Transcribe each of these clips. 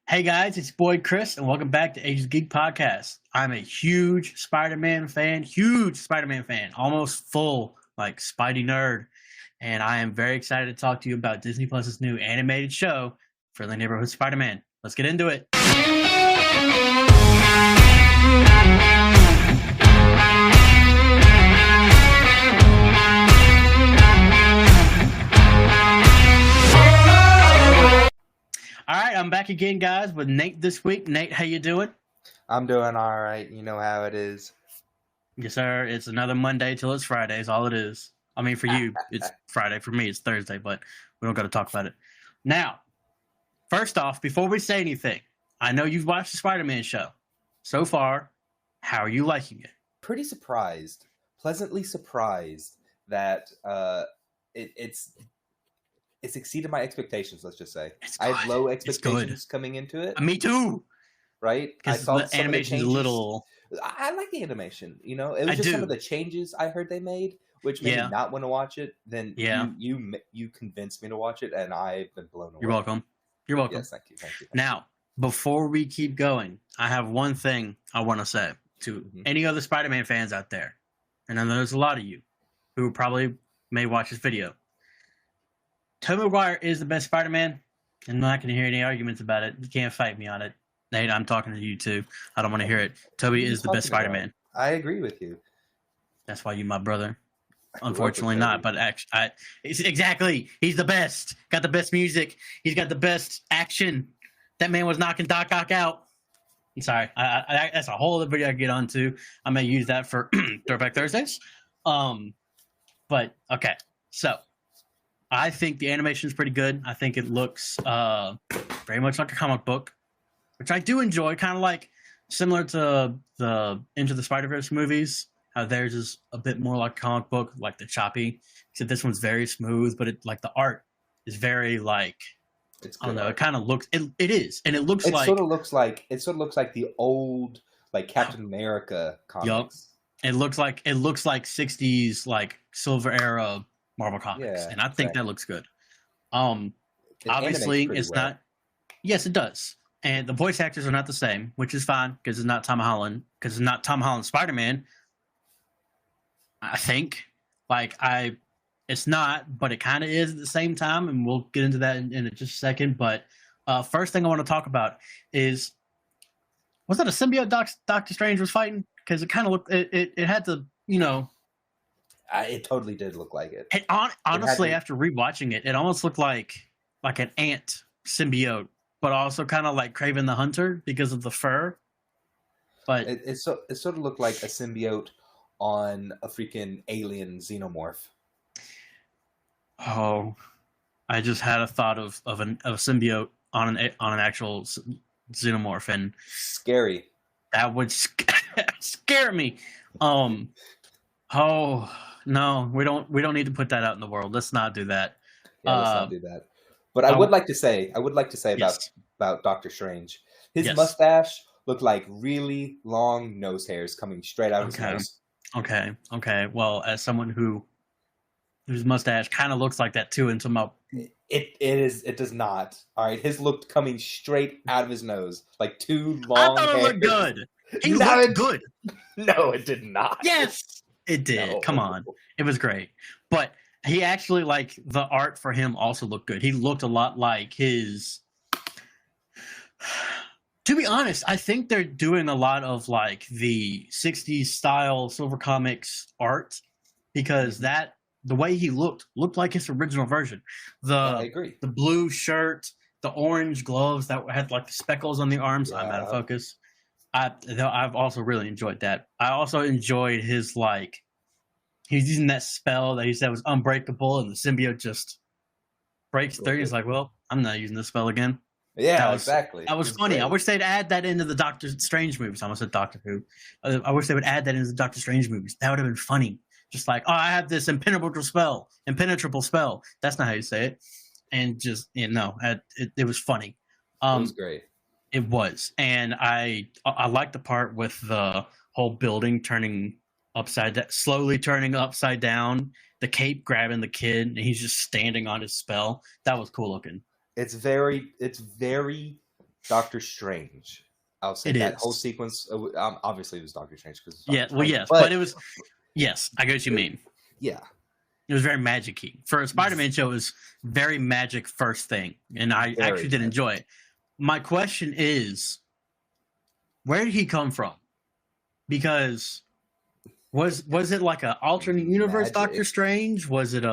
Hey guys, it's your boy Chris, and welcome back to Age of the Geek podcast. I'm a huge Spider-Man fan, almost full like Spidey nerd, and I am very excited to talk to you about Disney Plus's new animated show, Friendly Neighborhood Spider-Man. Let's get into it. All right, I'm back again, guys, with Nate this week. Nate, how you doing? I'm doing all right. You know how it is. Yes, sir. It's another Monday till it's Friday. Is all it is. I mean, for you, it's Friday. For me, it's Thursday, but we don't got to talk about it. Now, first off, before we say anything, I know you've watched the Spider-Man show. So far, how are you liking it? Pretty surprised, pleasantly surprised that it's exceeded my expectations. Let's just say I have low expectations coming into it. Me too. Right? I saw the animation's a little. I like the animation. You know, it was just some of the changes I heard they made, which made me not want to watch it. Then you convinced me to watch it, and I've been blown away. You're welcome. You're welcome. Yes, thank you. Now, before we keep going, I have one thing I want to say to any other Spider-Man fans out there, and I know there's a lot of you who probably may watch this video. Tobey Maguire is the best Spider-Man. I'm not going to hear any arguments about it. You can't fight me on it. Nate, I'm talking to you too. I don't want to hear it. Tobey is the best Spider-Man. I agree with you. That's why you're my brother. Unfortunately not, but exactly. He's the best. Got the best music. He's got the best action. That man was knocking Doc Ock out. I'm sorry. That's a whole other video I get onto. I may use that for Throwback Thursdays. But okay. So I think the animation is pretty good. I think it looks very much like a comic book, which I do enjoy. Kind of like similar to the Into the Spider-Verse movies. How theirs is a bit more like a comic book, like the choppy. Except this one's very smooth, but it like the art is very like I don't know. It kind of looks it is, and it looks like sort of looks like the old like Captain America comics. Yep. It looks like 60s like Silver Era Marvel comics, and I think that looks good. Obviously, it's not. Yes, it does, and the voice actors are not the same, which is fine because it's not Tom Holland. Because it's not Tom Holland Spider-Man. I think, it's not, but it kind of is at the same time, and we'll get into that in just a second. But first thing I want to talk about is, was that a symbiote Doctor Strange was fighting? Because it kind of looked, it had to, it totally did look like it. Honestly, after rewatching it, it almost looked like an ant symbiote, but also kind of like Kraven the Hunter because of the fur. But it sort of looked like a symbiote on a freaking alien xenomorph. Oh, I just had a thought of a symbiote on an actual xenomorph, and scary. That would scare me. Oh no, we don't need to put that out in the world. Let's not do that. Yeah, let's not do that. But I would like to say about Doctor Strange. His mustache looked like really long nose hairs coming straight out of his nose. Okay. Well, as someone whose mustache kind of looks like that too, until my it does not. All right, his looked coming straight out of his nose, like two long. I thought it looked good. He looked good. No, it did not. Yes, it did. No. Come on, it was great. But he actually, like, the art for him also looked good. He looked a lot like his. To be honest, I think they're doing a lot of like the 60s style Silver Comics art because the way he looked like his original version. I agree. The blue shirt, the orange gloves that had like the speckles on the arms. I'm out of focus. I've also really enjoyed that. I also enjoyed his he's using that spell that he said was unbreakable, and the symbiote just breaks through. He's like, well, I'm not using this spell again. Yeah, exactly. That was funny. Great. I wish they'd add that into the Doctor Strange movies. I almost said Doctor Who. I wish they would add that into the Doctor Strange movies. That would have been funny. Just like, I have this impenetrable spell. That's not how you say it. And just, it was funny. It was great. It was. And I like the part with the whole building slowly turning upside down, the cape grabbing the kid, and he's just standing on his spell. That was cool looking. It's very Doctor Strange. I'll say It that is. whole sequence. Obviously, it was Doctor Strange because Yeah, well, yes, but it was. Yes, I get what you mean. Yeah, it was very magic-y. For a Spider-Man show, it was very magic first thing, and I actually did enjoy it. My question is, where did he come from? Because was it like an alternate universe Doctor Strange? Was it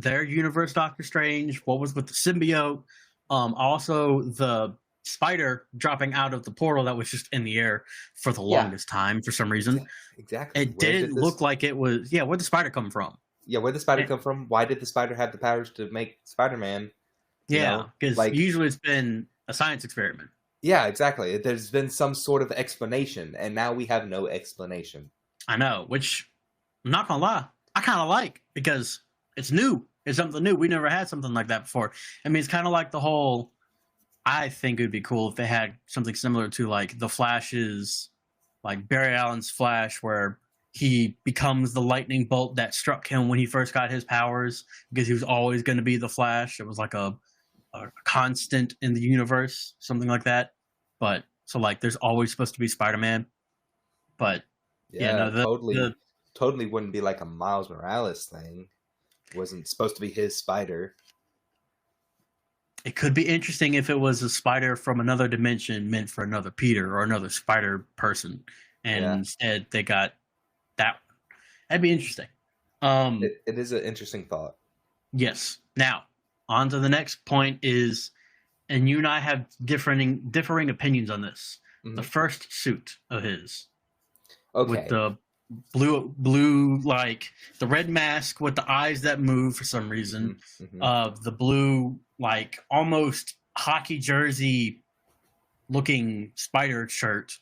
their universe Doctor Strange? What was with the symbiote? Also the spider dropping out of the portal that was just in the air for the longest time for some reason. Exactly. It didn't look like it was. Yeah, where'd the spider come from? Yeah, where'd the spider come from? Why did the spider have the powers to make Spider-Man? Yeah, because usually it's been a science experiment. Yeah, exactly. There's been some sort of explanation, and now we have no explanation. I know, which I'm not gonna lie, I kind of like, because it's new. It's something new. We never had something like that before. I mean, it's kind of like the whole. I think it would be cool if they had something similar to like the Flash's, like Barry Allen's Flash, where he becomes the lightning bolt that struck him when he first got his powers, because he was always going to be the Flash. It was like a constant in the universe, something like that. But so like, there's always supposed to be Spider-Man. But totally wouldn't be like a Miles Morales thing. It wasn't supposed to be his spider. It could be interesting if it was a spider from another dimension meant for another Peter or another spider person, and instead they got that one. That'd be interesting. It is an interesting thought. Yes. Now, on to the next point is, and you and I have differing opinions on this. Mm-hmm. The first suit of his. Okay. With the blue, like the red mask with the eyes that move for some reason. Mm-hmm. The blue, like almost hockey jersey looking spider shirt,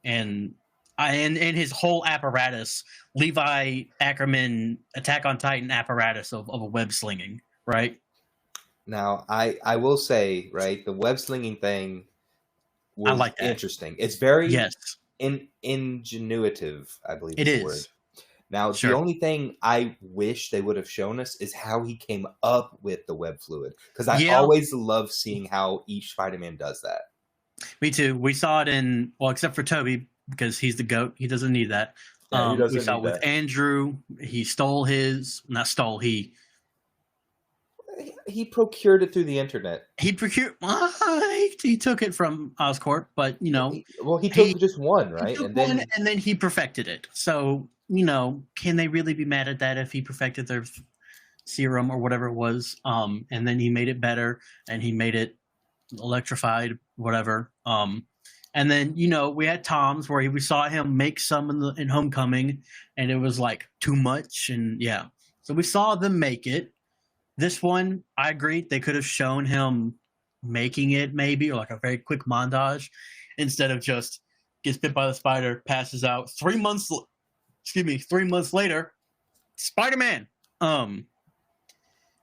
and his whole apparatus, Levi Ackerman Attack on Titan apparatus of a web slinging, right? Now, I will say, right, the web slinging thing was I like that. Interesting. It's very ingenuitive, I believe is the word. Now, the only thing I wish they would have shown us is how he came up with the web fluid, because I always love seeing how each Spider-Man does that. Me too. We saw it in, well, except for Toby, because he's the GOAT. He doesn't need that. Yeah, we saw it with Andrew. He stole his, not stole, he procured it through the internet. He procured. He took it from Oscorp, but you know, he took just one, right? He took one, and then he perfected it. So you know, can they really be mad at that if he perfected their serum or whatever it was? And then he made it better, and he made it electrified, whatever. And then you know, we had Tom's where we saw him make some in Homecoming, and it was like too much, and so we saw them make it. This one, I agree. They could have shown him making it, maybe, or like a very quick montage, instead of just gets bit by the spider, passes out. 3 months later, Spider-Man.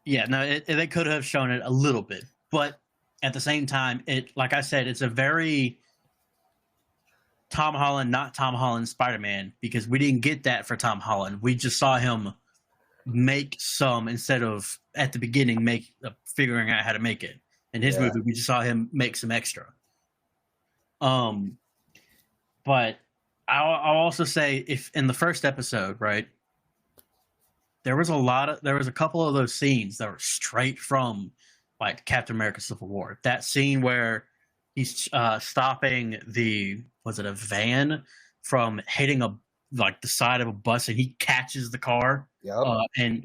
They could have shown it a little bit, but at the same time, like I said, it's a very Tom Holland, not Tom Holland Spider-Man, because we didn't get that for Tom Holland. We just saw him make some, instead of at the beginning figuring out how to make it. In his movie, we just saw him make some extra. But I'll also say, if in the first episode, right, there was a couple of those scenes that were straight from like Captain America Civil War. That scene where he's stopping a van from hitting the side of a bus, and he catches the car and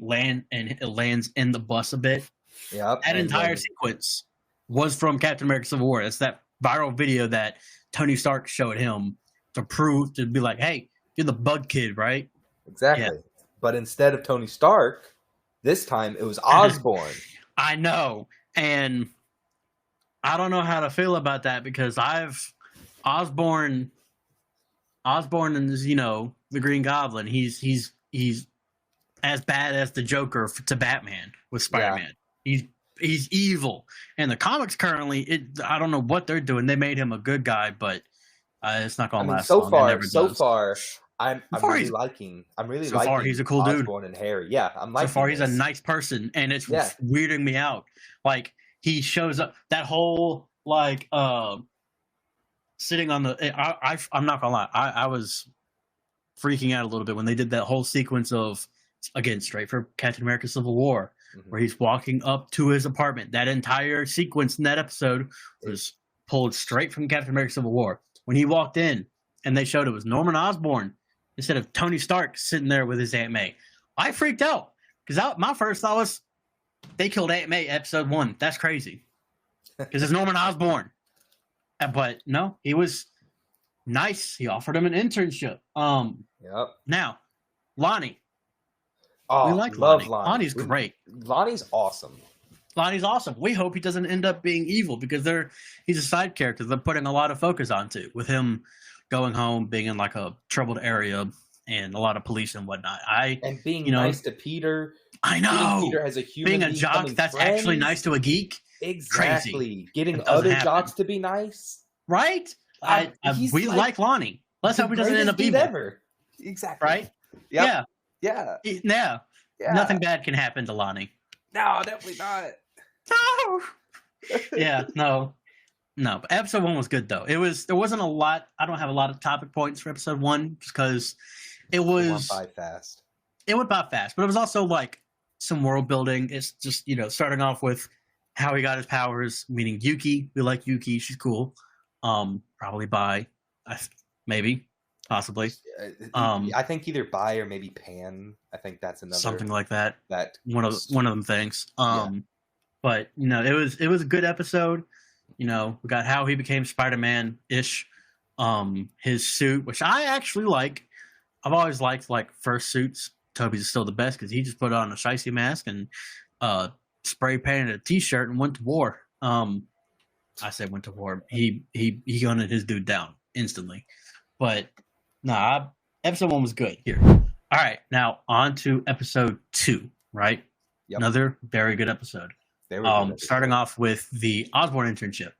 it lands in the bus a bit. Yep. That entire sequence was from Captain America Civil War. It's that viral video that Tony Stark showed him to be like, hey, you're the bug kid, right? Exactly. Yeah. But instead of Tony Stark, this time it was Osborn. I know. And I don't know how to feel about that, because Osborn is, you know, the Green Goblin. He's as bad as the Joker to Batman with Spider-Man. Yeah. He's evil. And the comics currently, I don't know what they're doing. They made him a good guy, but it's not going to last long. So far, I'm really liking. So far, he's a cool dude. Osborn and Harry. Yeah, I'm liking. So far, he's a nice person, and it's weirding me out. Like, he shows up. That whole like sitting on the. I'm not gonna lie. I was freaking out a little bit when they did that whole sequence of, again, straight for Captain America: Civil War, where he's walking up to his apartment. That entire sequence in that episode was pulled straight from Captain America: Civil War. When he walked in and they showed it was Norman Osborn instead of Tony Stark sitting there with his Aunt May, I freaked out because my first thought was they killed Aunt May episode 1. That's crazy because it's Norman Osborn. But no, he was nice. He offered him an internship. Yep. Now, Lonnie. Oh, we like love Lonnie. Lonnie. Lonnie's great. Lonnie's awesome. Lonnie's awesome. We hope he doesn't end up being evil because he's a side character they're putting a lot of focus onto, with him going home, being in like a troubled area and a lot of police and whatnot. And being nice to Peter. I know. Peter has a human being a jock that's friends. actually nice to a geek. Exactly. Crazy. Getting other jocks to be nice. Right? We like Lonnie. Let's hope he doesn't end up evil. Ever. Exactly. Right? Yep. Yeah. Yeah. Nothing bad can happen to Lonnie. No, definitely not. No. Yeah, no. But episode 1 was good though. There wasn't a lot. I don't have a lot of topic points for episode 1 because it went by fast. It went by fast, but it was also like some world building. It's just, starting off with how he got his powers, meaning Yuki. We like Yuki. She's cool. Probably bi. Maybe. Possibly. I think either bi or maybe pan. I think that's another something like that. That one of them things. But it was a good episode. We got how he became Spider-Man ish. His suit, which I actually like. I've always liked like first suits. Toby's is still the best because he just put on a shicey mask and spray painted a t-shirt and went to war. I said went to war. He gunned his dude down instantly. But episode 1 was good. Here. All right, now on to episode 2, right? Yep. Another very good episode. Starting off with the Osborn internship,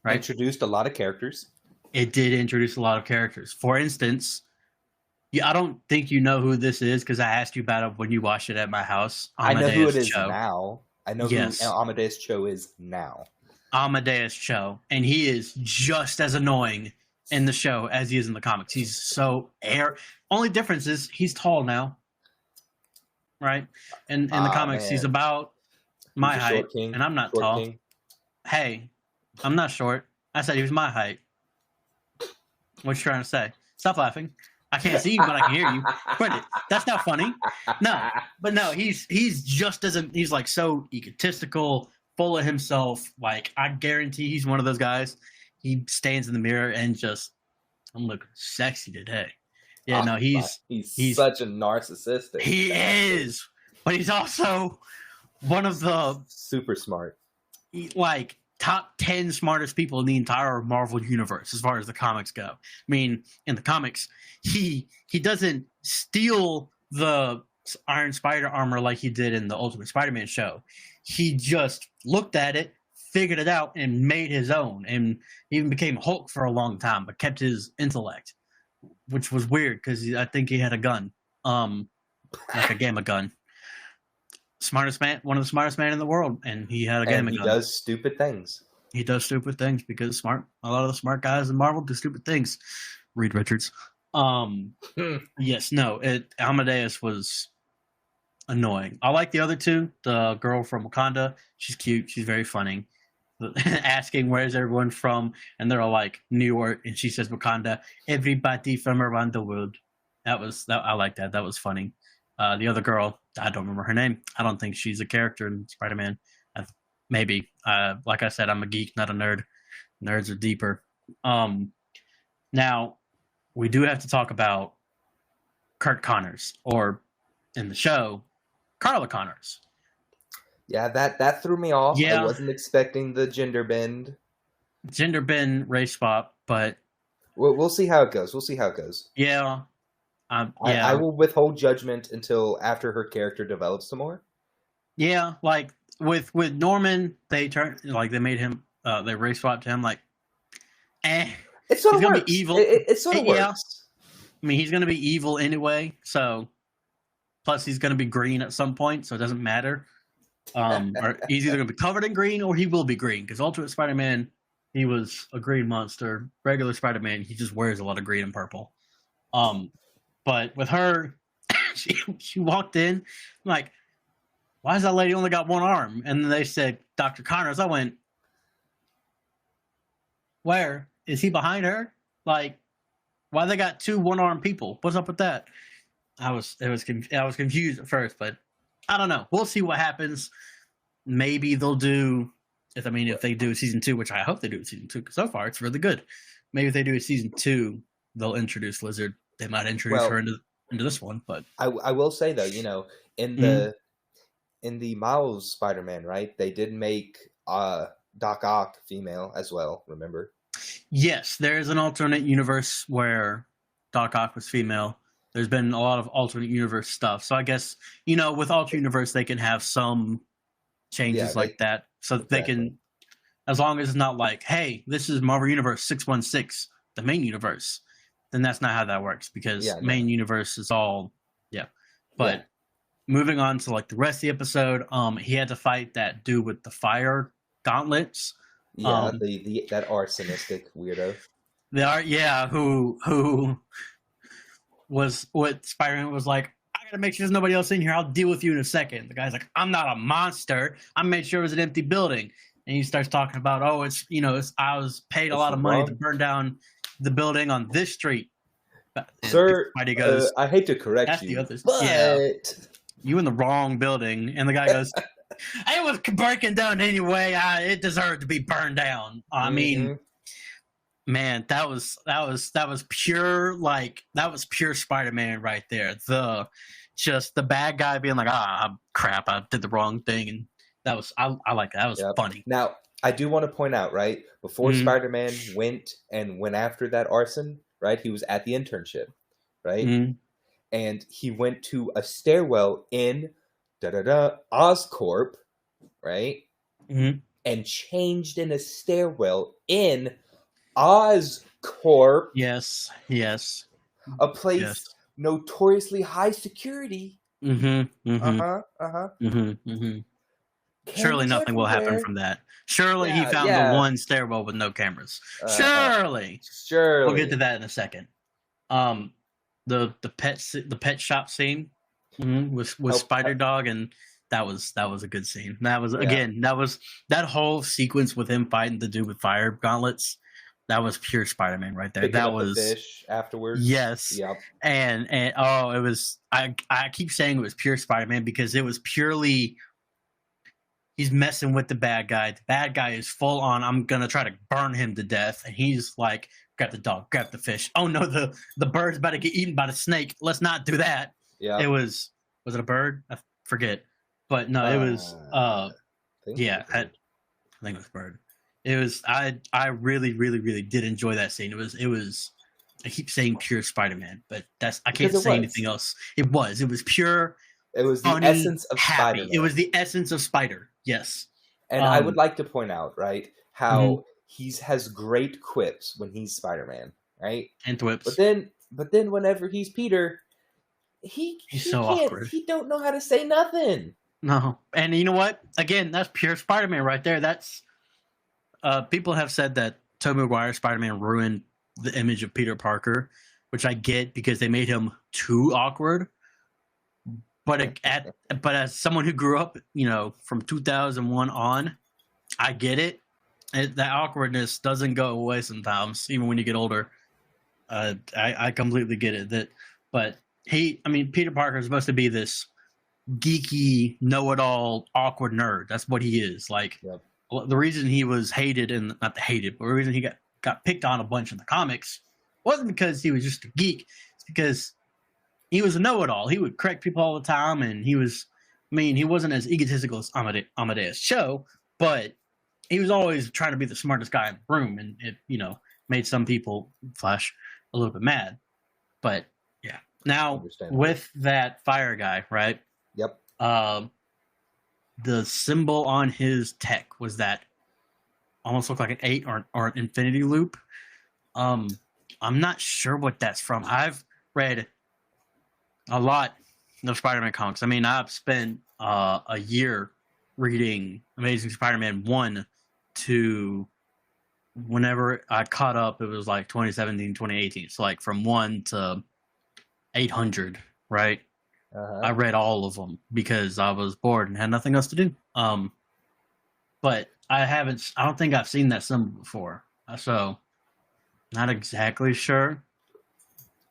right? Introduced a lot of characters. It did introduce a lot of characters. For instance, I don't think you know who this is because I asked you about it when you watched it at my house. Amadeus I know who it is now. I know who Amadeus Cho is now. Amadeus Cho, and he is just as annoying in the show as he is in the comics. He's so Only difference is he's tall now, right? In the comics, he's about my height, and I'm not tall. King. Hey, I'm not short. I said he was my height. What you trying to say? Stop laughing. I can't see you, but I can hear you. Brendan, that's not funny. No, he's just he's like so egotistical, full of himself. Like, I guarantee he's one of those guys. He stands in the mirror and just, I'm looking sexy today. Yeah, no, he's such a narcissist. He is, but he's also one of the super smart, like top 10 smartest people in the entire Marvel universe as far as the comics go. I mean, in the comics, he doesn't steal the Iron Spider armor like he did in the Ultimate Spider-Man show. He just looked at it, figured it out, and made his own, and even became Hulk for a long time, but kept his intellect, which was weird because I think he had a gun, like a gamma gun. Smartest man, one of the smartest man in the world, and he had a gamma gun. He does stupid things. He does stupid things because a lot of the smart guys in Marvel do stupid things. Reed Richards. Yes, no, Amadeus was annoying. I like the other two. The girl from Wakanda, she's cute. She's very funny. Asking where's everyone from, and they're all like New York, and she says Wakanda. Everybody from around the world. I like that. That was funny. The other girl, I don't remember her name. I don't think she's a character in Spider-Man. Maybe. Like I said, I'm a geek, not a nerd. Nerds are deeper. Now, we do have to talk about Kurt Connors, or in the show, Carla Connors. Yeah, that threw me off. Yeah. I wasn't expecting the gender bend. Gender bend, race swap, but we'll see how it goes. Yeah. I will withhold judgment until after her character develops some more. Yeah, like with Norman, they made him they race swapped him like, It sort of gonna works. Be evil. It sort of works. Yeah. I mean, he's gonna be evil anyway. So, plus he's gonna be green at some point, so it doesn't matter. Or he's either gonna be covered in green or he will be green because Ultimate Spider-Man he was a green monster. Regular Spider-Man, he just wears a lot of green and purple. But with her, she walked in, I'm like, why is that lady only got one arm? And then they said, Dr. Connors. I went, where? Is he behind her? Like, why they got two one-armed people? What's up with that? I was confused at first, but I don't know. We'll see what happens. Maybe they'll do, if they do season 2, which I hope they do season 2, because so far it's really good. Maybe if they do a season 2, they'll introduce Lizard. They might introduce her into this one, but I will say though, in the Miles Spider-Man, right? They did make Doc Ock female as well. Remember? Yes, there is an alternate universe where Doc Ock was female. There's been a lot of alternate universe stuff, so I guess with alternate universe they can have some changes like that, so they can, as long as it's not like, hey, this is Marvel Universe 616, the main universe. Then that's not how that works, because main universe is all But moving on to like the rest of the episode, he had to fight that dude with the fire gauntlets. Yeah, that arsonistic weirdo. Who was what Spider-Man was like, I gotta make sure there's nobody else in here. I'll deal with you in a second. The guy's like, I'm not a monster. I made sure it was an empty building. And he starts talking about, I was paid a lot of money to burn down the building on this street. And Sir, Spidey goes, I hate to correct you, but you in the wrong building. And the guy goes, it was breaking down anyway. It deserved to be burned down. I mean, man, that was pure pure Spider-Man right there. The bad guy being like, crap, I did the wrong thing, and that was I like that. That was funny. Now, I do want to point out, right, before Spider-Man went after that arson, right, he was at the internship, right? And he went to a stairwell in Oscorp, right? And changed in a stairwell in Oscorp. Yes. A place notoriously high security. Surely nothing will happen from that. Surely he found the one stairwell with no cameras. Surely. We'll get to that in a second. The pet shop scene with Spider Dog, and that was a good scene. That was that whole sequence with him fighting the dude with fire gauntlets. That was pure Spider-Man right there. That was the fish afterwards. Yes. Yep. And it was. I keep saying it was pure Spider-Man because it was purely. He's messing with the bad guy. The bad guy is full on, I'm going to try to burn him to death. And he's like, grab the dog, grab the fish. Oh, no, the bird's about to get eaten by the snake. Let's not do that. Yeah. It was it a bird? I forget. But no, it was, I think it was a bird. It was, I really, really, really did enjoy that scene. It was, I keep saying pure Spider-Man, but I can't say anything else. It was pure. It was the funny, essence of happy. Spider-Man. It was the essence of Spider. Yes. And I would like to point out, right, how he has great quips when he's Spider-Man, right? And thwips. But then whenever he's Peter, he's so awkward. He don't know how to say nothing. No. And you know what? Again, that's pure Spider-Man right there. That's people have said that Tobey Maguire's Spider-Man ruined the image of Peter Parker, which I get because they made him too awkward. But as someone who grew up, from 2001 on, I get it. That awkwardness doesn't go away sometimes, even when you get older. I completely get it. But Peter Parker is supposed to be this geeky, know-it-all, awkward nerd. That's what he is. Like, the reason he was hated, and not hated, but the reason he got picked on a bunch in the comics wasn't because he was just a geek. It's because he was a know-it-all. He would correct people all the time, and he wasn't as egotistical as Amadeus Cho, but he was always trying to be the smartest guy in the room, and it, made some people, Flash, a little bit mad. But, yeah. Now, with that fire guy, right? Yep. The symbol on his tech was that almost looked like an 8 or an infinity loop. I'm not sure what that's from. I've read a lot of Spider-Man comics. I've spent a year reading Amazing Spider-Man 1 to whenever I caught up, it was like 2017, 2018. So like from 1 to 800, right? I read all of them because I was bored and had nothing else to do. But I don't think I've seen that symbol before. So not exactly sure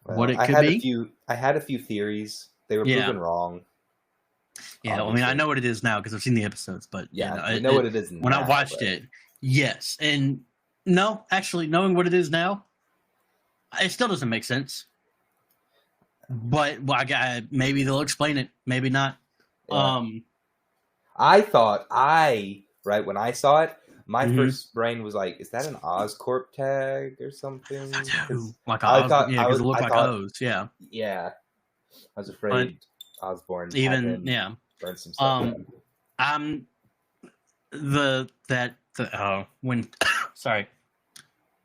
what it could be. I had a few theories. They were proven wrong. Yeah, obviously. I mean, I know what it is now because I've seen the episodes, but I know what it is now. When I watched it, yes. And no, actually, knowing what it is now, it still doesn't make sense. But maybe they'll explain it, maybe not. Yeah. I thought when I saw it, my first brain was like, "Is that an Oscorp tag or something?" Like because it looked like O's. Yeah. Yeah. I was afraid Osborn even burn some stuff.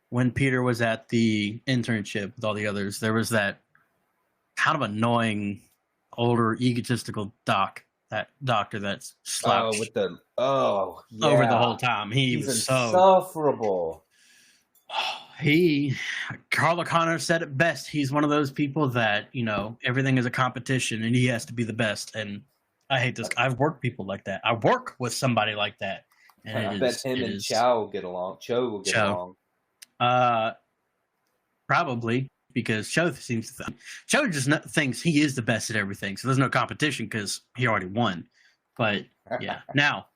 When Peter was at the internship with all the others, there was that kind of annoying, older, egotistical doctor that's slouched over the whole time. He's insufferable. Carl O'Connor said it best. He's one of those people that, everything is a competition and he has to be the best. And I hate this. I've worked people like that. I work with somebody like that. And I bet him and Cho will get along. Probably, because Cho just thinks he is the best at everything. So there's no competition because he already won. But yeah. Now,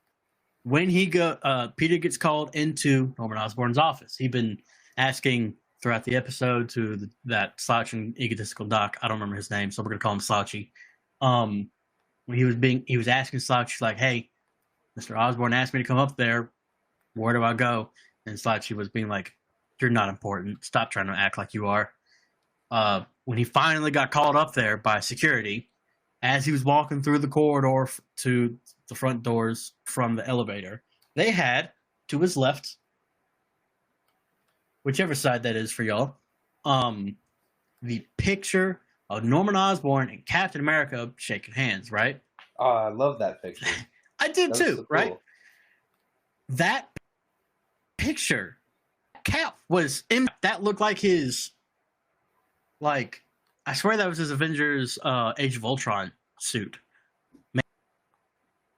when Peter gets called into Norman Osborn's office, he'd been asking throughout the episode to that slouching egotistical doc. I don't remember his name, so we're gonna call him Slouchy. When he was asking Slouchy, like, "Hey, Mr. Osborn asked me to come up there. Where do I go?" And Slouchy was being like, "You're not important. Stop trying to act like you are." When he finally got called up there by security, as he was walking through the corridor to the front doors from the elevator, they had to his left, whichever side that is for y'all, the picture of Norman Osborn and Captain America shaking hands, right? Oh, I love that picture. I did too, so cool. Right? That picture, Cap that looked like his, I swear that was his Avengers Age of Ultron suit.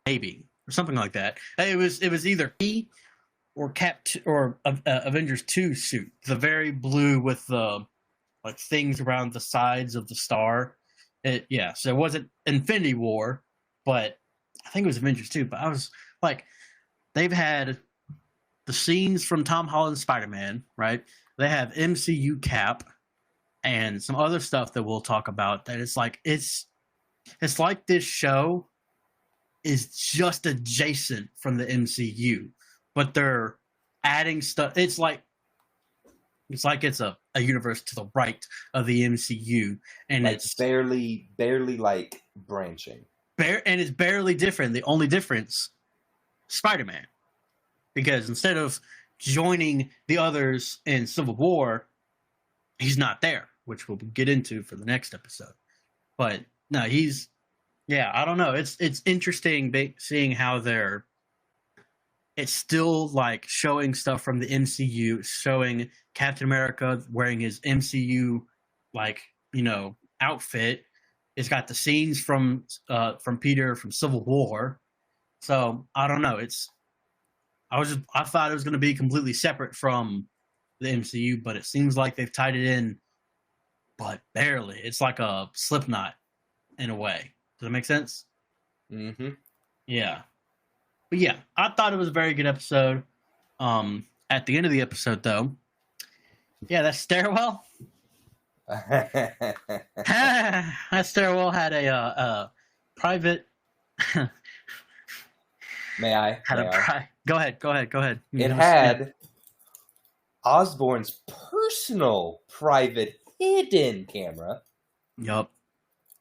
Maybe. Or something like that. It was either he or Avengers 2 suit. The very blue with the things around the sides of the star. So it wasn't Infinity War, but I think it was Avengers 2. But I was like, they've had the scenes from Tom Holland's Spider-Man, right? They have MCU Cap and some other stuff that we'll talk about. That it's like this show is just adjacent from the MCU, but they're adding stuff. It's like it's a universe to the right of the MCU, and it's barely like branching. And it's barely different. The only difference, Spider-Man, because instead of joining the others in Civil War, he's not there, which we'll get into for the next episode. But no, I don't know. It's interesting seeing how it's still showing stuff from the MCU, showing Captain America wearing his MCU outfit. It's got the scenes from Peter from Civil War. So I don't know. I thought it was going to be completely separate from the MCU, but it seems like they've tied it in, but barely. It's like a Slipknot in a way. Does that make sense? Mm-hmm. Yeah. But yeah, I thought it was a very good episode. At the end of the episode, though, that stairwell. That stairwell had a private. May I? Go ahead. It had Osborn's personal, private, hidden camera. Yup.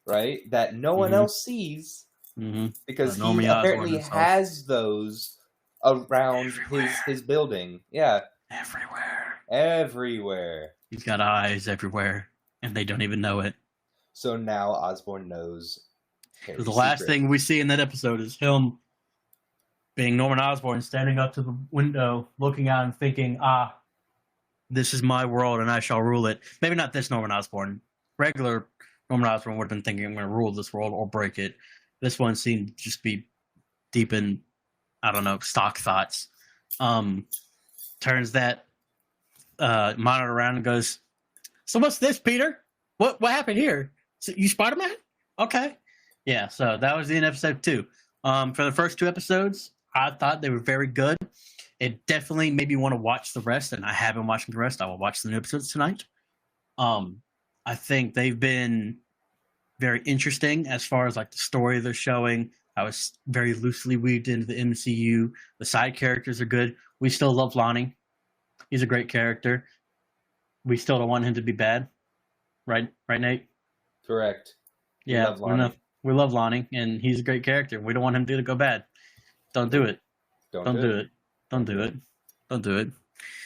Right? That no one else sees. Mm-hmm. Because he apparently has those around his building. Yeah. Everywhere. He's got eyes everywhere, and they don't even know it. So now Osborn knows. The last thing we see in that episode is him being Norman Osborn, standing up to the window, looking out and thinking, this is my world and I shall rule it. Maybe not this Norman Osborn. Regular Norman Osborn would have been thinking, I'm going to rule this world or break it. This one seemed to just be deep in, I don't know, stock thoughts. Turns that monitor around and goes, so what's this, Peter? What happened here? So you Spider-Man? Okay. Yeah, so that was the end of episode 2. For the first 2 episodes, I thought they were very good. It definitely made me want to watch the rest, and I have been watching the rest. I will watch the new episodes tonight. I think they've been very interesting as far as like the story they're showing. I was very loosely weaved into the MCU. The side characters are good. We still love Lonnie. He's a great character. We still don't want him to be bad. Right, Nate? Correct. Yeah, we love Lonnie, and he's a great character. We don't want him to go bad. Don't do it. Don't do it. Don't do it. Don't do it.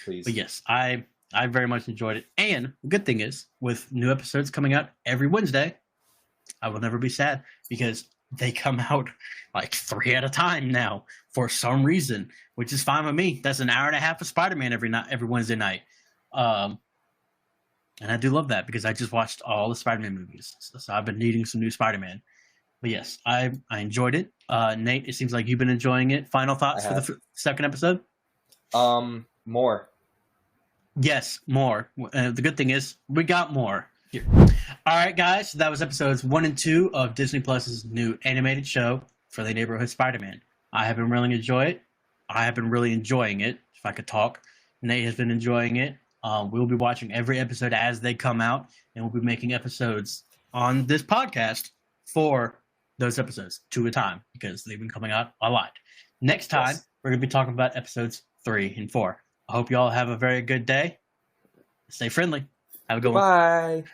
Please. But yes, I very much enjoyed it. And the good thing is, with new episodes coming out every Wednesday, I will never be sad because they come out like 3 at a time now for some reason, which is fine with me. That's an hour and a half of Spider-Man every Wednesday night. And I do love that because I just watched all the Spider-Man movies. So I've been needing some new Spider-Man. But yes, I enjoyed it. Nate, it seems like you've been enjoying it. Final thoughts for the second episode? More. Yes, more. The good thing is we got more here. All right, guys. So that was episodes 1 and 2 of Disney Plus's new animated show for the Neighborhood Spider-Man. I have been really enjoying it. If I could talk. Nate has been enjoying it. We'll be watching every episode as they come out, and we'll be making episodes on this podcast for those episodes 2 at a time because they've been coming out a lot. Next time, we're going to be talking about episodes 3 and 4. I hope you all have a very good day. Stay friendly. Have a good one. Bye.